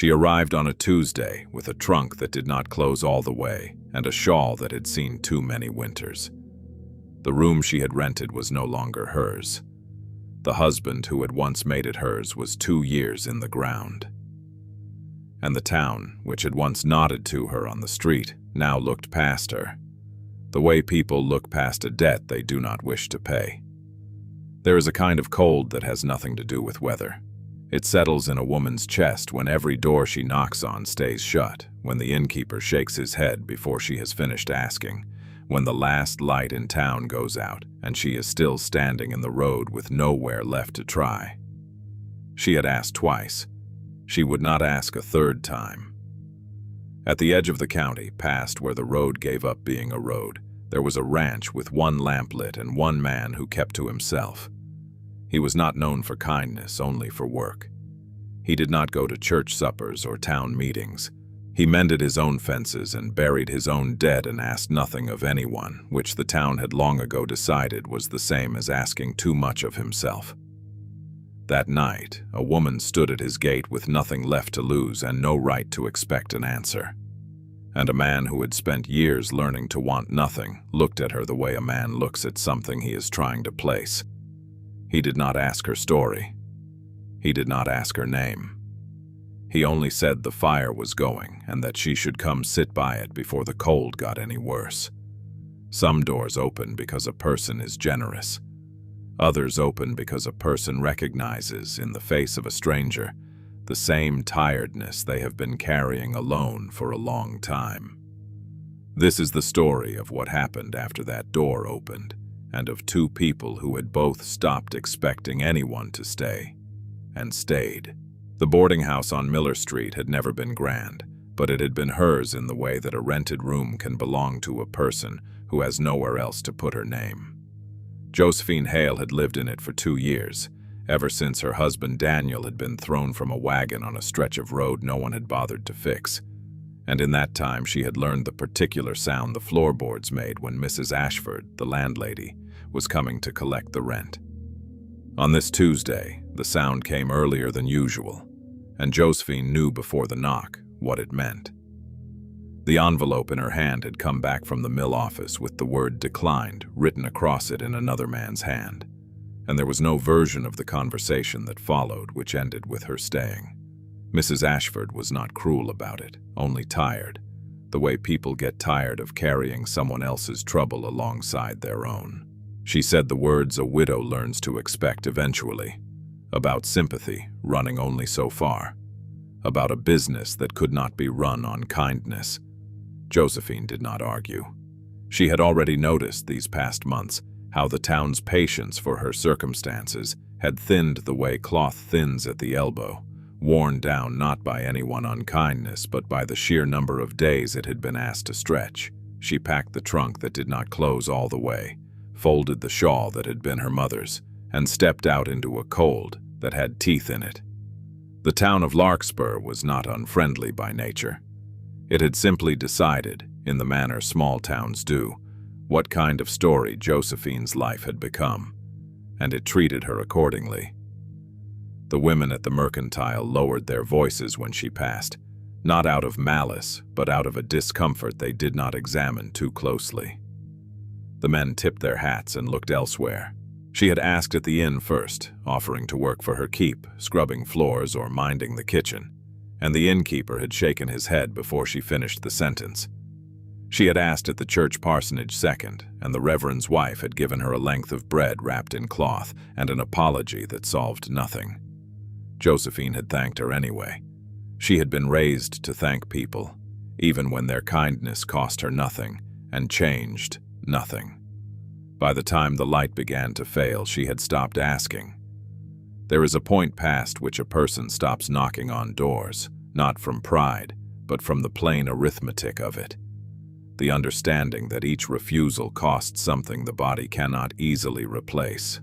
She arrived on a Tuesday with a trunk that did not close all the way and a shawl that had seen too many winters. The room she had rented was no longer hers. The husband who had once made it hers was 2 years in the ground. And the town, which had once nodded to her on the street, now looked past her, the way people look past a debt they do not wish to pay. There is a kind of cold that has nothing to do with weather. It settles in a woman's chest when every door she knocks on stays shut, when the innkeeper shakes his head before she has finished asking, when the last light in town goes out and she is still standing in the road with nowhere left to try. She had asked twice. She would not ask a third time. At the edge of the county, past where the road gave up being a road, there was a ranch with one lamp lit and one man who kept to himself. He was not known for kindness, only for work. He did not go to church suppers or town meetings. He mended his own fences and buried his own dead and asked nothing of anyone, which the town had long ago decided was the same as asking too much of himself. That night, a woman stood at his gate with nothing left to lose and no right to expect an answer. And a man who had spent years learning to want nothing looked at her the way a man looks at something he is trying to place. He did not ask her story. He did not ask her name. He only said the fire was going and that she should come sit by it before the cold got any worse. Some doors open because a person is generous. Others open because a person recognizes, in the face of a stranger, the same tiredness they have been carrying alone for a long time. This is the story of what happened after that door opened, and of two people who had both stopped expecting anyone to stay, and stayed. The boarding house on Miller Street had never been grand, but it had been hers in the way that a rented room can belong to a person who has nowhere else to put her name. Josephine Hale had lived in it for 2 years, ever since her husband Daniel had been thrown from a wagon on a stretch of road no one had bothered to fix. And in that time she had learned the particular sound the floorboards made when Mrs. Ashford, the landlady, was coming to collect the rent. On this Tuesday, the sound came earlier than usual, and Josephine knew before the knock what it meant. The envelope in her hand had come back from the mill office with the word "declined" written across it in another man's hand, and there was no version of the conversation that followed which ended with her staying. Mrs. Ashford was not cruel about it, only tired, the way people get tired of carrying someone else's trouble alongside their own. She said the words a widow learns to expect eventually, about sympathy running only so far, about a business that could not be run on kindness. Josephine did not argue. She had already noticed these past months how the town's patience for her circumstances had thinned the way cloth thins at the elbow, worn down not by any one unkindness but by the sheer number of days it had been asked to stretch. She packed the trunk that did not close all the way, folded the shawl that had been her mother's, and stepped out into a cold that had teeth in it. The town of Larkspur was not unfriendly by nature. It had simply decided, in the manner small towns do, what kind of story Josephine's life had become, and it treated her accordingly. The women at the mercantile lowered their voices when she passed, not out of malice, but out of a discomfort they did not examine too closely. The men tipped their hats and looked elsewhere. She had asked at the inn first, offering to work for her keep, scrubbing floors or minding the kitchen, and the innkeeper had shaken his head before she finished the sentence. She had asked at the church parsonage second, and the reverend's wife had given her a length of bread wrapped in cloth and an apology that solved nothing. Josephine had thanked her anyway. She had been raised to thank people, even when their kindness cost her nothing and changed nothing. By the time the light began to fail, she had stopped asking. There is a point past which a person stops knocking on doors, not from pride, but from the plain arithmetic of it. The understanding that each refusal costs something the body cannot easily replace.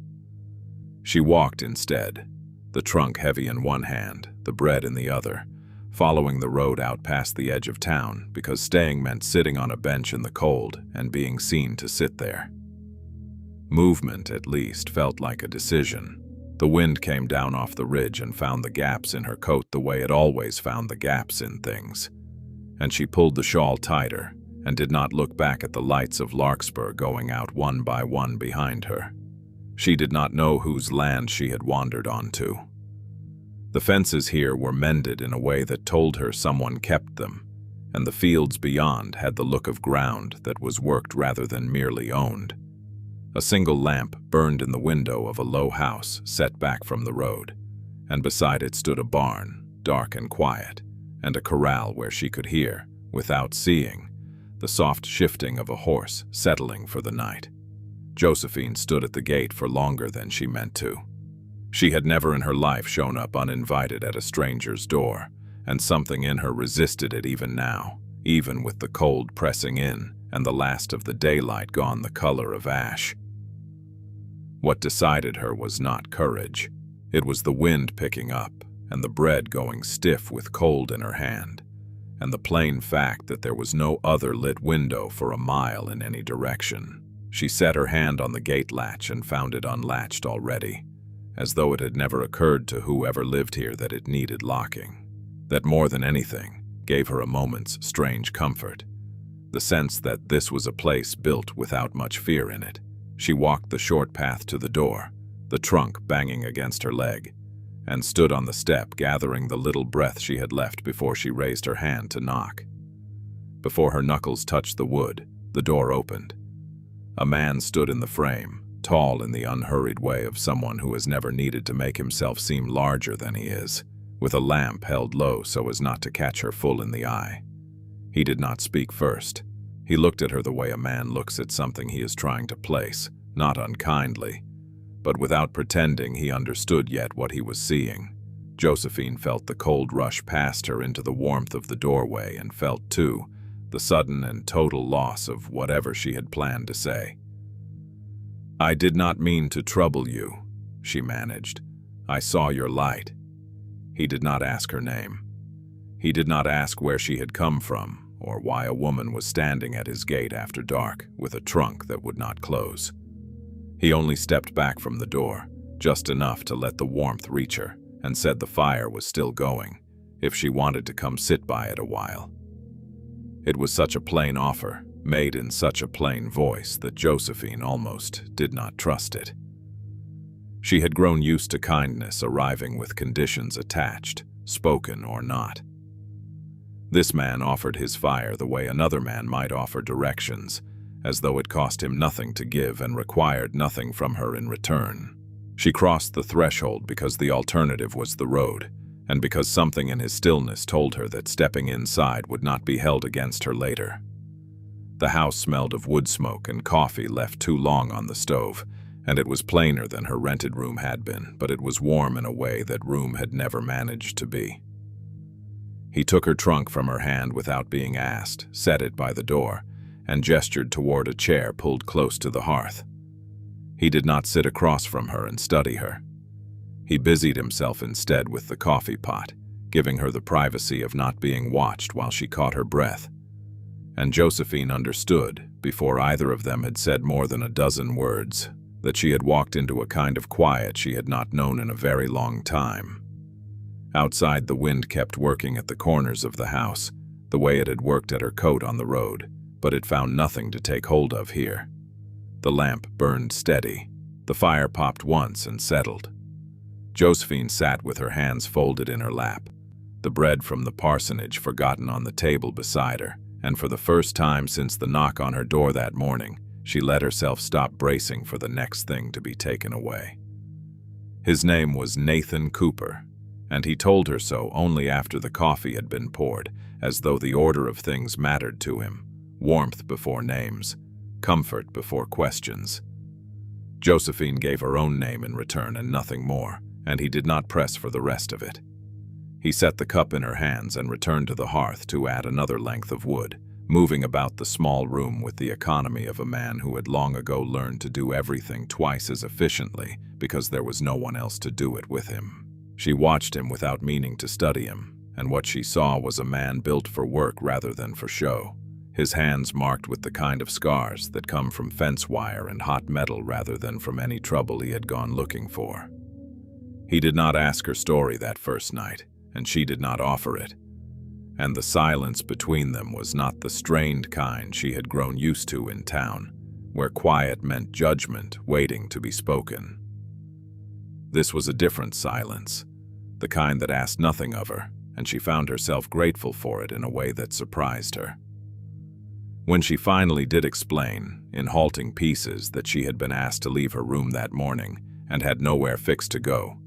She walked instead, the trunk heavy in one hand, the bread in the other, following the road out past the edge of town because staying meant sitting on a bench in the cold and being seen to sit there. Movement, at least, felt like a decision. The wind came down off the ridge and found the gaps in her coat the way it always found the gaps in things. And she pulled the shawl tighter and did not look back at the lights of Larkspur going out one by one behind her. She did not know whose land she had wandered onto. The fences here were mended in a way that told her someone kept them, and the fields beyond had the look of ground that was worked rather than merely owned. A single lamp burned in the window of a low house set back from the road, and beside it stood a barn, dark and quiet, and a corral where she could hear, without seeing, the soft shifting of a horse settling for the night. Josephine stood at the gate for longer than she meant to. She had never in her life shown up uninvited at a stranger's door, and something in her resisted it even now, even with the cold pressing in and the last of the daylight gone the color of ash. What decided her was not courage. It was the wind picking up, and the bread going stiff with cold in her hand, and the plain fact that there was no other lit window for a mile in any direction. She set her hand on the gate latch and found it unlatched already, as though it had never occurred to whoever lived here that it needed locking. That more than anything gave her a moment's strange comfort, the sense that this was a place built without much fear in it. She walked the short path to the door, the trunk banging against her leg, and stood on the step gathering the little breath she had left before she raised her hand to knock. Before her knuckles touched the wood, the door opened. A man stood in the frame, tall in the unhurried way of someone who has never needed to make himself seem larger than he is, with a lamp held low so as not to catch her full in the eye. He did not speak first. He looked at her the way a man looks at something he is trying to place, not unkindly, but without pretending he understood yet what he was seeing. Josephine felt the cold rush past her into the warmth of the doorway and felt, too, the sudden and total loss of whatever she had planned to say. "I did not mean to trouble you," she managed. "I saw your light." He did not ask her name. He did not ask where she had come from, or why a woman was standing at his gate after dark with a trunk that would not close. He only stepped back from the door, just enough to let the warmth reach her, and said the fire was still going, if she wanted to come sit by it a while. It was such a plain offer, made in such a plain voice, that Josephine almost did not trust it. She had grown used to kindness arriving with conditions attached, spoken or not. This man offered his fire the way another man might offer directions, as though it cost him nothing to give and required nothing from her in return. She crossed the threshold because the alternative was the road, and because something in his stillness told her that stepping inside would not be held against her later. The house smelled of wood smoke and coffee left too long on the stove, and it was plainer than her rented room had been, but it was warm in a way that room had never managed to be. He took her trunk from her hand without being asked, set it by the door, and gestured toward a chair pulled close to the hearth. He did not sit across from her and study her. He busied himself instead with the coffee pot, giving her the privacy of not being watched while she caught her breath. And Josephine understood, before either of them had said more than a dozen words, that she had walked into a kind of quiet she had not known in a very long time. Outside, the wind kept working at the corners of the house, the way it had worked at her coat on the road, but it found nothing to take hold of here. The lamp burned steady. The fire popped once and settled. Josephine sat with her hands folded in her lap, the bread from the parsonage forgotten on the table beside her, and for the first time since the knock on her door that morning, she let herself stop bracing for the next thing to be taken away. His name was Nathan Cooper, and he told her so only after the coffee had been poured, as though the order of things mattered to him, warmth before names, comfort before questions. Josephine gave her own name in return and nothing more, and he did not press for the rest of it. He set the cup in her hands and returned to the hearth to add another length of wood, moving about the small room with the economy of a man who had long ago learned to do everything twice as efficiently because there was no one else to do it with him. She watched him without meaning to study him, and what she saw was a man built for work rather than for show, his hands marked with the kind of scars that come from fence wire and hot metal rather than from any trouble he had gone looking for. He did not ask her story that first night, and she did not offer it. And the silence between them was not the strained kind she had grown used to in town, where quiet meant judgment waiting to be spoken. This was a different silence, the kind that asked nothing of her, and she found herself grateful for it in a way that surprised her. When she finally did explain, in halting pieces, that she had been asked to leave her room that morning and had nowhere fixed to go,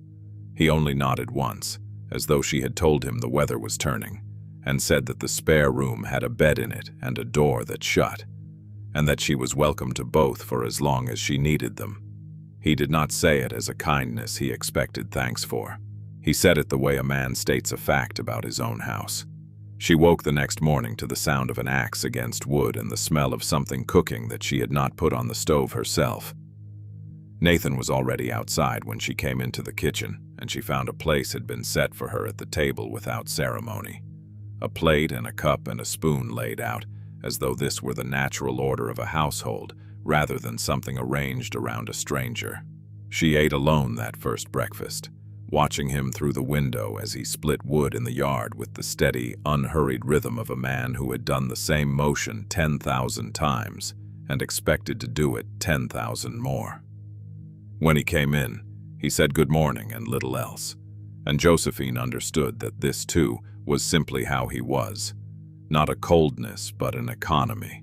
he only nodded once, as though she had told him the weather was turning, and said that the spare room had a bed in it and a door that shut, and that she was welcome to both for as long as she needed them. He did not say it as a kindness he expected thanks for. He said it the way a man states a fact about his own house. She woke the next morning to the sound of an axe against wood and the smell of something cooking that she had not put on the stove herself. Nathan was already outside when she came into the kitchen, and she found a place had been set for her at the table without ceremony. A plate and a cup and a spoon laid out, as though this were the natural order of a household, rather than something arranged around a stranger. She ate alone that first breakfast, watching him through the window as he split wood in the yard with the steady, unhurried rhythm of a man who had done the same motion 10,000 times and expected to do it 10,000 more. When he came in, he said good morning and little else, and Josephine understood that this, too, was simply how he was. Not a coldness, but an economy.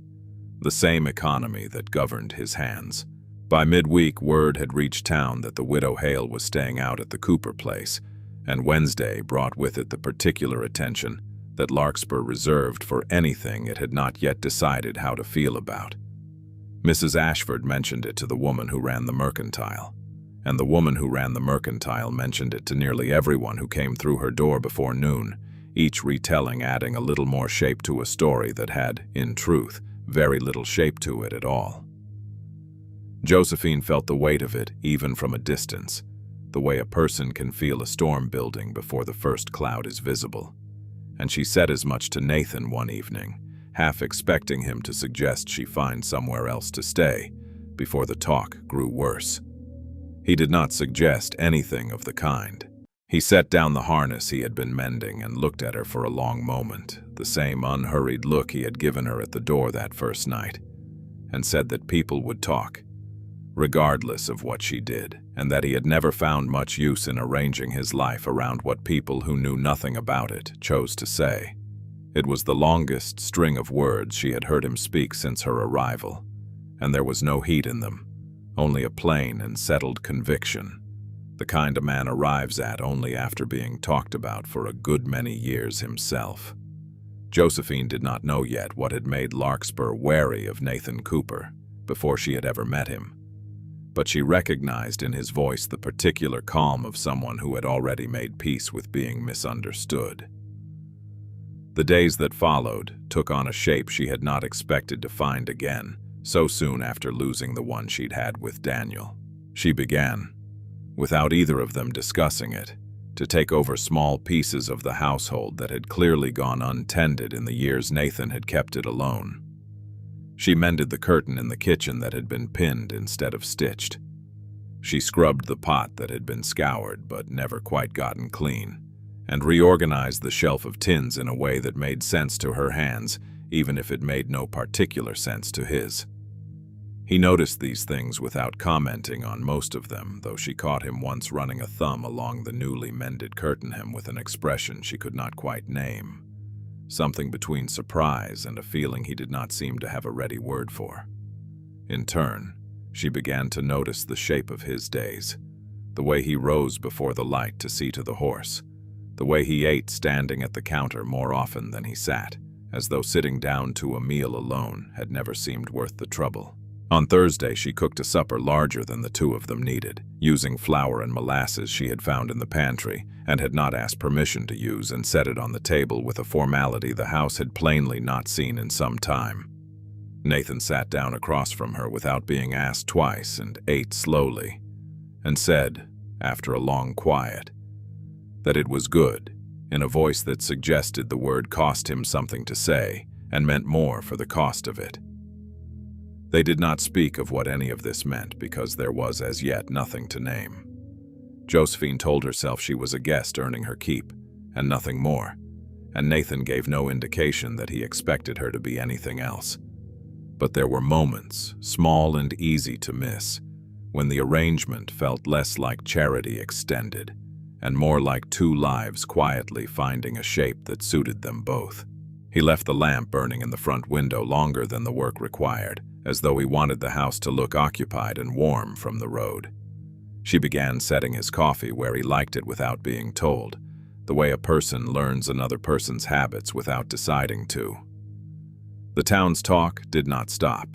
The same economy that governed his hands. By midweek, word had reached town that the widow Hale was staying out at the Cooper place, and Wednesday brought with it the particular attention that Larkspur reserved for anything it had not yet decided how to feel about. Mrs. Ashford mentioned it to the woman who ran the mercantile, and the woman who ran the mercantile mentioned it to nearly everyone who came through her door before noon, each retelling adding a little more shape to a story that had, in truth, very little shape to it at all. Josephine felt the weight of it even from a distance, the way a person can feel a storm building before the first cloud is visible. And she said as much to Nathan one evening, half expecting him to suggest she find somewhere else to stay, before the talk grew worse. He did not suggest anything of the kind. He set down the harness he had been mending and looked at her for a long moment, the same unhurried look he had given her at the door that first night, and said that people would talk, regardless of what she did, and that he had never found much use in arranging his life around what people who knew nothing about it chose to say. It was the longest string of words she had heard him speak since her arrival, and there was no heat in them, only a plain and settled conviction, the kind a man arrives at only after being talked about for a good many years himself. Josephine did not know yet what had made Larkspur wary of Nathan Cooper before she had ever met him, but she recognized in his voice the particular calm of someone who had already made peace with being misunderstood. The days that followed took on a shape she had not expected to find again so soon after losing the one she'd had with Daniel. She began, without either of them discussing it, to take over small pieces of the household that had clearly gone untended in the years Nathan had kept it alone. She mended the curtain in the kitchen that had been pinned instead of stitched. She scrubbed the pot that had been scoured but never quite gotten clean, and reorganized the shelf of tins in a way that made sense to her hands, even if it made no particular sense to his. He noticed these things without commenting on most of them, though she caught him once running a thumb along the newly mended curtain hem with an expression she could not quite name, something between surprise and a feeling he did not seem to have a ready word for. In turn, she began to notice the shape of his days, the way he rose before the light to see to the horse, the way he ate standing at the counter more often than he sat, as though sitting down to a meal alone had never seemed worth the trouble. On Thursday, she cooked a supper larger than the two of them needed, using flour and molasses she had found in the pantry and had not asked permission to use, and set it on the table with a formality the house had plainly not seen in some time. Nathan sat down across from her without being asked twice and ate slowly, and said, after a long quiet, that it was good, in a voice that suggested the word cost him something to say and meant more for the cost of it. They did not speak of what any of this meant because there was as yet nothing to name. Josephine told herself she was a guest earning her keep, and nothing more, and Nathan gave no indication that he expected her to be anything else. But there were moments, small and easy to miss, when the arrangement felt less like charity extended, and more like two lives quietly finding a shape that suited them both. He left the lamp burning in the front window longer than the work required, as though he wanted the house to look occupied and warm from the road. She began setting his coffee where he liked it without being told, the way a person learns another person's habits without deciding to. The town's talk did not stop,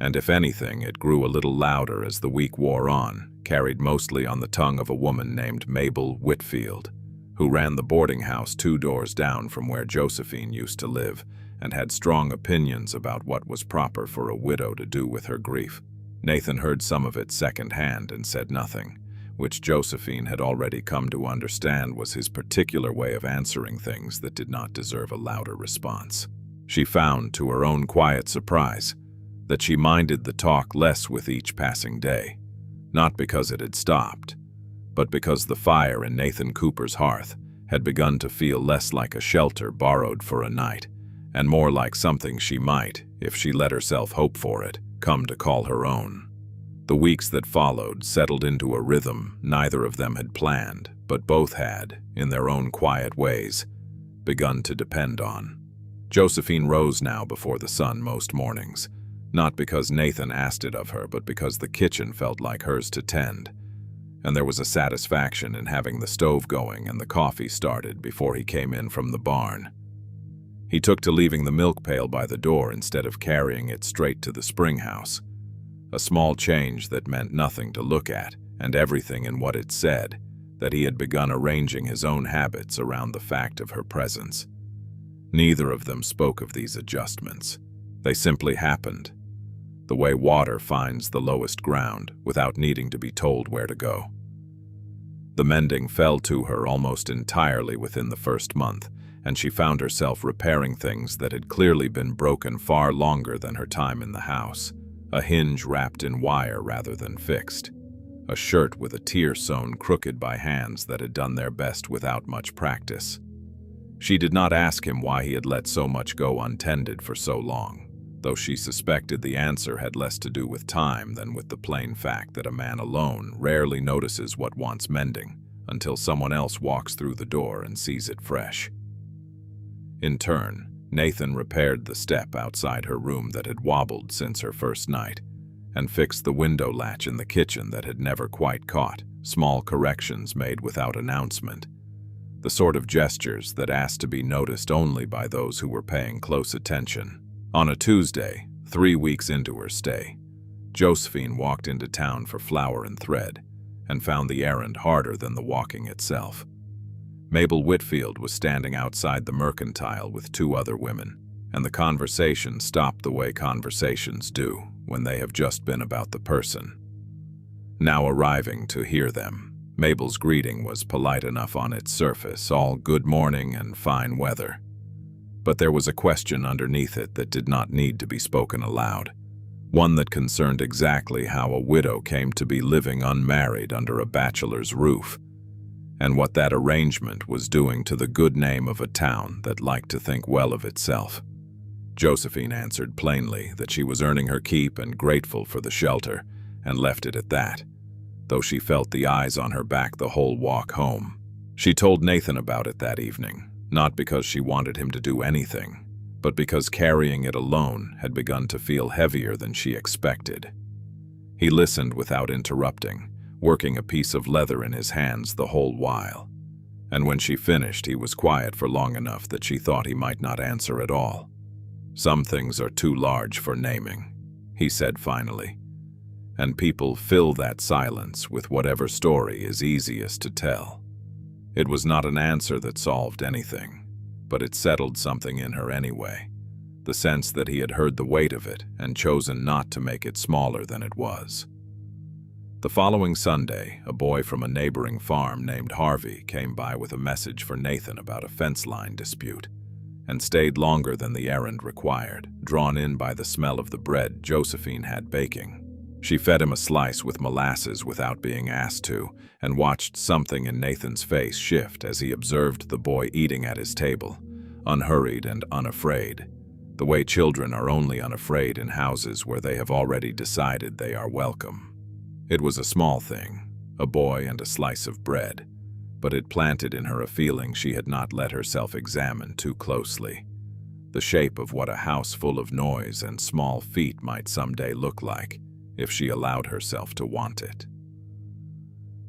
and if anything, it grew a little louder as the week wore on, carried mostly on the tongue of a woman named Mabel Whitfield, who ran the boarding house 2 doors down from where Josephine used to live and had strong opinions about what was proper for a widow to do with her grief. Nathan heard some of it secondhand and said nothing, which Josephine had already come to understand was his particular way of answering things that did not deserve a louder response. She found, to her own quiet surprise, that she minded the talk less with each passing day, not because it had stopped, but because the fire in Nathan Cooper's hearth had begun to feel less like a shelter borrowed for a night, and more like something she might, if she let herself hope for it, come to call her own. The weeks that followed settled into a rhythm neither of them had planned, but both had, in their own quiet ways, begun to depend on. Josephine rose now before the sun most mornings, not because Nathan asked it of her, but because the kitchen felt like hers to tend, and there was a satisfaction in having the stove going and the coffee started before he came in from the barn. He took to leaving the milk pail by the door instead of carrying it straight to the spring house, a small change that meant nothing to look at, and everything in what it said, that he had begun arranging his own habits around the fact of her presence. Neither of them spoke of these adjustments. They simply happened, the way water finds the lowest ground without needing to be told where to go. The mending fell to her almost entirely within the first month, and she found herself repairing things that had clearly been broken far longer than her time in the house. A hinge wrapped in wire rather than fixed. A shirt with a tear sewn crooked by hands that had done their best without much practice. She did not ask him why he had let so much go untended for so long, though she suspected the answer had less to do with time than with the plain fact that a man alone rarely notices what wants mending until someone else walks through the door and sees it fresh. In turn, Nathan repaired the step outside her room that had wobbled since her first night, and fixed the window latch in the kitchen that had never quite caught, small corrections made without announcement, the sort of gestures that asked to be noticed only by those who were paying close attention. On a Tuesday, 3 weeks into her stay, Josephine walked into town for flour and thread, and found the errand harder than the walking itself. Mabel Whitfield was standing outside the mercantile with 2 other women, and the conversation stopped the way conversations do when they have just been about the person. Now arriving to hear them, Mabel's greeting was polite enough on its surface, all good morning and fine weather. But there was a question underneath it that did not need to be spoken aloud, one that concerned exactly how a widow came to be living unmarried under a bachelor's roof, and what that arrangement was doing to the good name of a town that liked to think well of itself. Josephine answered plainly that she was earning her keep and grateful for the shelter, and left it at that, though she felt the eyes on her back the whole walk home. She told Nathan about it that evening, not because she wanted him to do anything, but because carrying it alone had begun to feel heavier than she expected. He listened without interrupting, working a piece of leather in his hands the whole while, and when she finished he was quiet for long enough that she thought he might not answer at all. "Some things are too large for naming," he said finally, "and people fill that silence with whatever story is easiest to tell." It was not an answer that solved anything, but it settled something in her anyway, the sense that he had heard the weight of it and chosen not to make it smaller than it was. The following Sunday, a boy from a neighboring farm named Harvey came by with a message for Nathan about a fence line dispute, and stayed longer than the errand required, drawn in by the smell of the bread Josephine had baking. She fed him a slice with molasses without being asked to, and watched something in Nathan's face shift as he observed the boy eating at his table, unhurried and unafraid, the way children are only unafraid in houses where they have already decided they are welcome. It was a small thing, a boy and a slice of bread, but it planted in her a feeling she had not let herself examine too closely, the shape of what a house full of noise and small feet might someday look like, if she allowed herself to want it.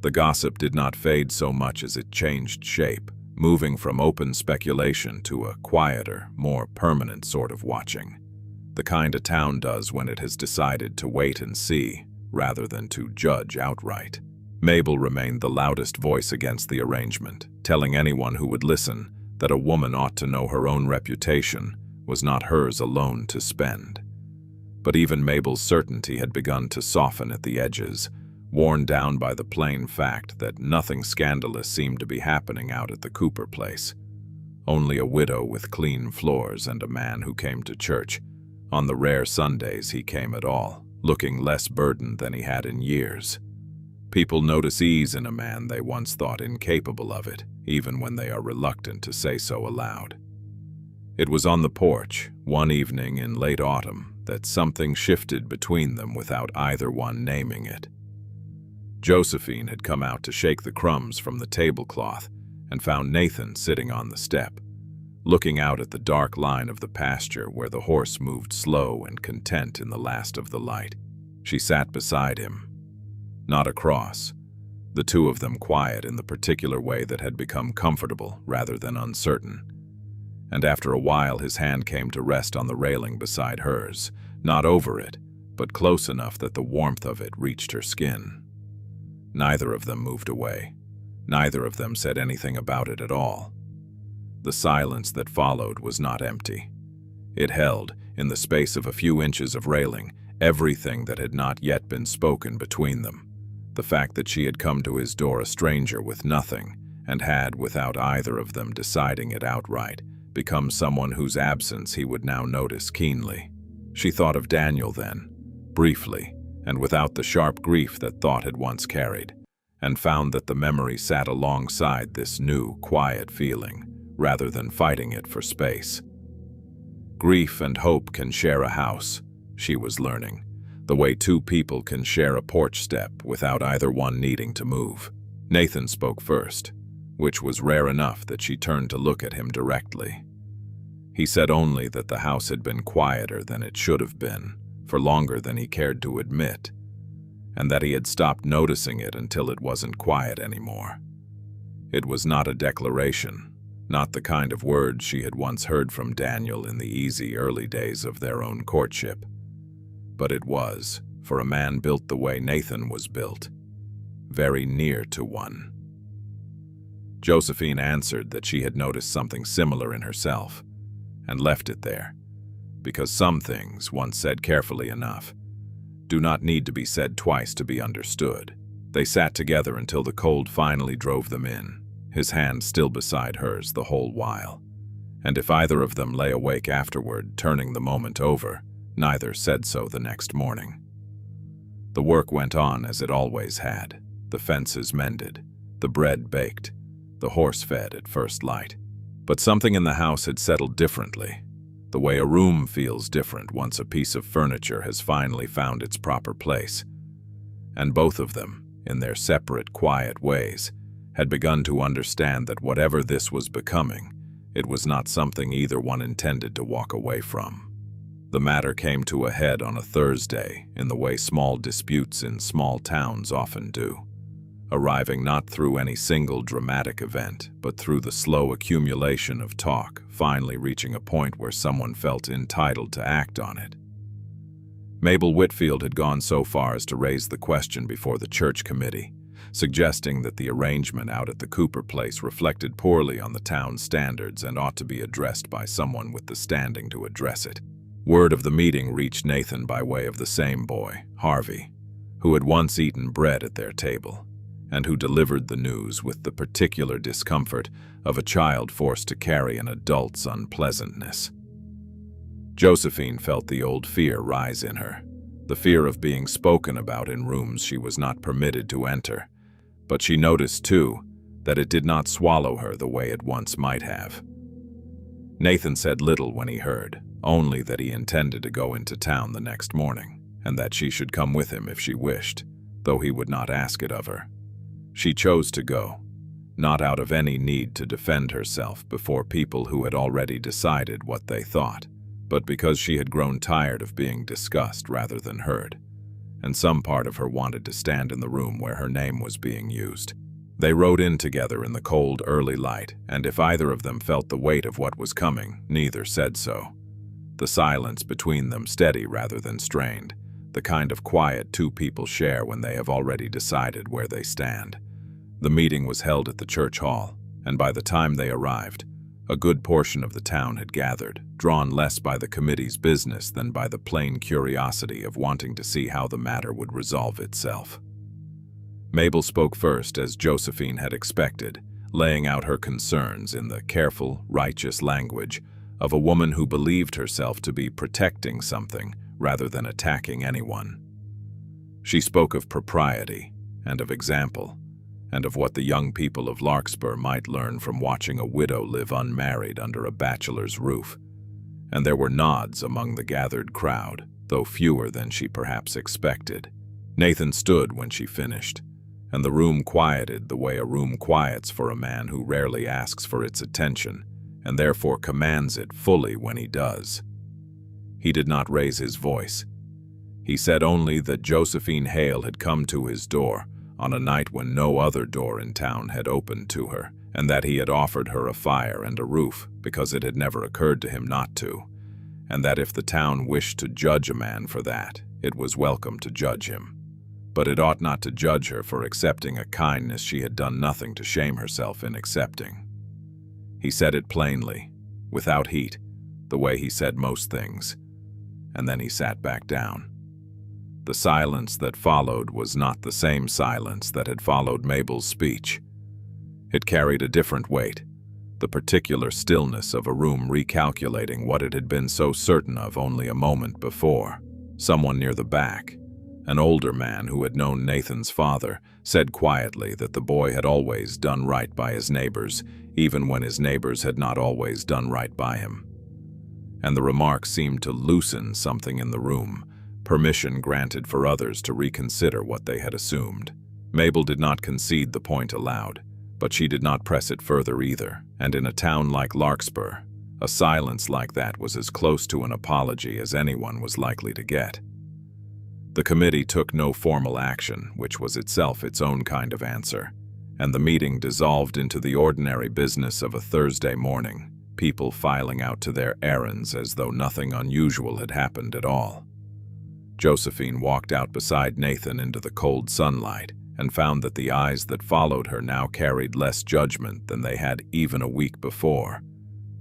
The gossip did not fade so much as it changed shape, moving from open speculation to a quieter, more permanent sort of watching, the kind a town does when it has decided to wait and see, rather than to judge outright. Mabel remained the loudest voice against the arrangement, telling anyone who would listen that a woman ought to know her own reputation was not hers alone to spend. But even Mabel's certainty had begun to soften at the edges, worn down by the plain fact that nothing scandalous seemed to be happening out at the Cooper place. Only a widow with clean floors and a man who came to church. On the rare Sundays he came at all, looking less burdened than he had in years. People notice ease in a man they once thought incapable of it, even when they are reluctant to say so aloud. It was on the porch, one evening in late autumn, that something shifted between them without either one naming it. Josephine had come out to shake the crumbs from the tablecloth and found Nathan sitting on the step, looking out at the dark line of the pasture where the horse moved slow and content in the last of the light. She sat beside him, not across, the two of them quiet in the particular way that had become comfortable rather than uncertain. And after a while his hand came to rest on the railing beside hers, not over it, but close enough that the warmth of it reached her skin. Neither of them moved away. Neither of them said anything about it at all. The silence that followed was not empty. It held, in the space of a few inches of railing, everything that had not yet been spoken between them. The fact that she had come to his door a stranger with nothing, and had, without either of them deciding it outright, become someone whose absence he would now notice keenly. She thought of Daniel then, briefly, and without the sharp grief that thought had once carried, and found that the memory sat alongside this new, quiet feeling, rather than fighting it for space. Grief and hope can share a house, she was learning, the way two people can share a porch step without either one needing to move. Nathan spoke first, which was rare enough that she turned to look at him directly. He said only that the house had been quieter than it should have been, for longer than he cared to admit, and that he had stopped noticing it until it wasn't quiet anymore. It was not a declaration, not the kind of words she had once heard from Daniel in the easy early days of their own courtship. But it was, for a man built the way Nathan was built, very near to one. Josephine answered that she had noticed something similar in herself, and left it there, because some things, once said carefully enough, do not need to be said twice to be understood. They sat together until the cold finally drove them in, his hand still beside hers the whole while. And if either of them lay awake afterward, turning the moment over, neither said so the next morning. The work went on as it always had, the fences mended, the bread baked, the horse fed at first light. But something in the house had settled differently, the way a room feels different once a piece of furniture has finally found its proper place. And both of them, in their separate, quiet ways, had begun to understand that whatever this was becoming, it was not something either one intended to walk away from. The matter came to a head on a Thursday in the way small disputes in small towns often do, arriving not through any single dramatic event, but through the slow accumulation of talk, finally reaching a point where someone felt entitled to act on it. Mabel Whitfield had gone so far as to raise the question before the church committee, suggesting that the arrangement out at the Cooper place reflected poorly on the town's standards and ought to be addressed by someone with the standing to address it. Word of the meeting reached Nathan by way of the same boy, Harvey, who had once eaten bread at their table, and who delivered the news with the particular discomfort of a child forced to carry an adult's unpleasantness. Josephine felt the old fear rise in her, the fear of being spoken about in rooms she was not permitted to enter. But she noticed, too, that it did not swallow her the way it once might have. Nathan said little when he heard, only that he intended to go into town the next morning, and that she should come with him if she wished, though he would not ask it of her. She chose to go, not out of any need to defend herself before people who had already decided what they thought, but because she had grown tired of being discussed rather than heard, and some part of her wanted to stand in the room where her name was being used. They rode in together in the cold, early light, and if either of them felt the weight of what was coming, neither said so. The silence between them steady rather than strained, the kind of quiet two people share when they have already decided where they stand. The meeting was held at the church hall, and by the time they arrived, a good portion of the town had gathered, drawn less by the committee's business than by the plain curiosity of wanting to see how the matter would resolve itself. Mabel spoke first, as Josephine had expected, laying out her concerns in the careful, righteous language of a woman who believed herself to be protecting something rather than attacking anyone. She spoke of propriety and of example, and of what the young people of Larkspur might learn from watching a widow live unmarried under a bachelor's roof, and there were nods among the gathered crowd, though fewer than she perhaps expected. Nathan stood when she finished, and the room quieted the way a room quiets for a man who rarely asks for its attention, and therefore commands it fully when he does. He did not raise his voice. He said only that Josephine Hale had come to his door on a night when no other door in town had opened to her, and that he had offered her a fire and a roof because it had never occurred to him not to, and that if the town wished to judge a man for that, it was welcome to judge him. But it ought not to judge her for accepting a kindness she had done nothing to shame herself in accepting. He said it plainly, without heat, the way he said most things, and then he sat back down. The silence that followed was not the same silence that had followed Mabel's speech. It carried a different weight, the particular stillness of a room recalculating what it had been so certain of only a moment before. Someone near the back, an older man who had known Nathan's father, said quietly that the boy had always done right by his neighbors, even when his neighbors had not always done right by him. And the remark seemed to loosen something in the room, permission granted for others to reconsider what they had assumed. Mabel did not concede the point aloud, but she did not press it further either, and in a town like Larkspur, a silence like that was as close to an apology as anyone was likely to get. The committee took no formal action, which was itself its own kind of answer, and the meeting dissolved into the ordinary business of a Thursday morning, people filing out to their errands as though nothing unusual had happened at all. Josephine walked out beside Nathan into the cold sunlight and found that the eyes that followed her now carried less judgment than they had even a week before.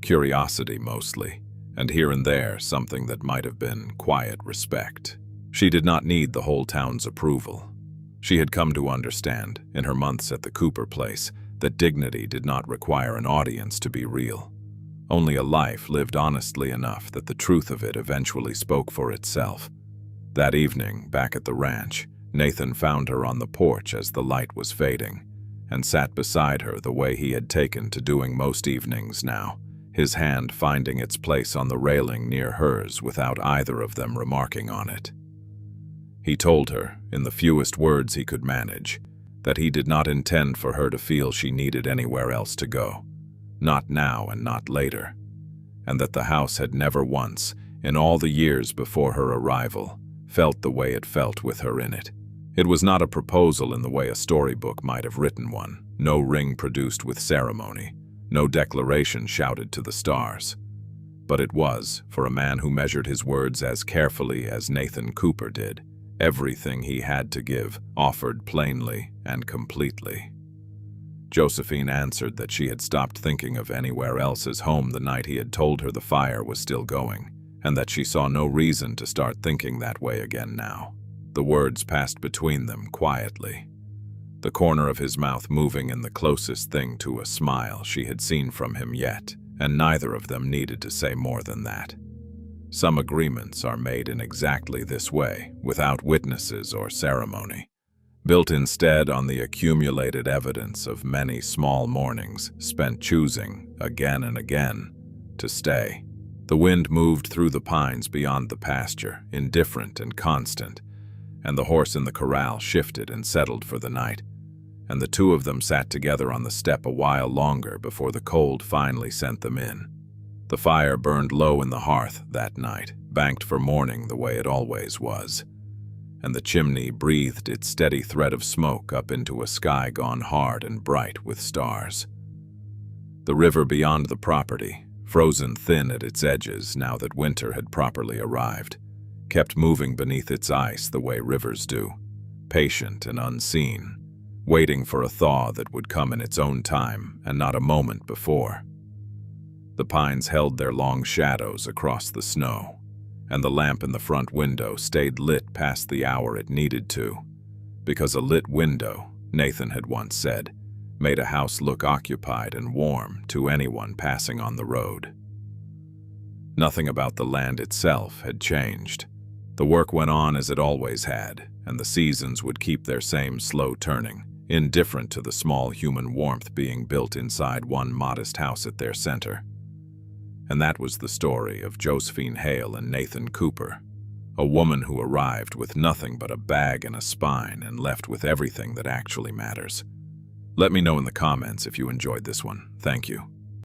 Curiosity mostly, and here and there something that might have been quiet respect. She did not need the whole town's approval. She had come to understand, in her months at the Cooper place, that dignity did not require an audience to be real. Only a life lived honestly enough that the truth of it eventually spoke for itself. That evening, back at the ranch, Nathan found her on the porch as the light was fading, and sat beside her the way he had taken to doing most evenings now, his hand finding its place on the railing near hers without either of them remarking on it. He told her, in the fewest words he could manage, that he did not intend for her to feel she needed anywhere else to go, not now and not later, and that the house had never once, in all the years before her arrival, felt the way it felt with her in it. It was not a proposal in the way a storybook might have written one, no ring produced with ceremony, no declaration shouted to the stars. But it was, for a man who measured his words as carefully as Nathan Cooper did, everything he had to give, offered plainly and completely. Josephine answered that she had stopped thinking of anywhere else as home the night he had told her the fire was still going, and that she saw no reason to start thinking that way again now. The words passed between them quietly, the corner of his mouth moving in the closest thing to a smile she had seen from him yet, and neither of them needed to say more than that. Some agreements are made in exactly this way, without witnesses or ceremony, built instead on the accumulated evidence of many small mornings spent choosing, again and again, to stay. The wind moved through the pines beyond the pasture, indifferent and constant, and the horse in the corral shifted and settled for the night, and the two of them sat together on the step a while longer before the cold finally sent them in. The fire burned low in the hearth that night, banked for morning the way it always was, and the chimney breathed its steady thread of smoke up into a sky gone hard and bright with stars. The river beyond the property, frozen thin at its edges now that winter had properly arrived, kept moving beneath its ice the way rivers do, patient and unseen, waiting for a thaw that would come in its own time and not a moment before. The pines held their long shadows across the snow, and the lamp in the front window stayed lit past the hour it needed to, because a lit window, Nathan had once said, made a house look occupied and warm to anyone passing on the road. Nothing about the land itself had changed. The work went on as it always had, and the seasons would keep their same slow turning, indifferent to the small human warmth being built inside one modest house at their center. And that was the story of Josephine Hale and Nathan Cooper, a woman who arrived with nothing but a bag and a spine and left with everything that actually matters. Let me know in the comments if you enjoyed this one. Thank you.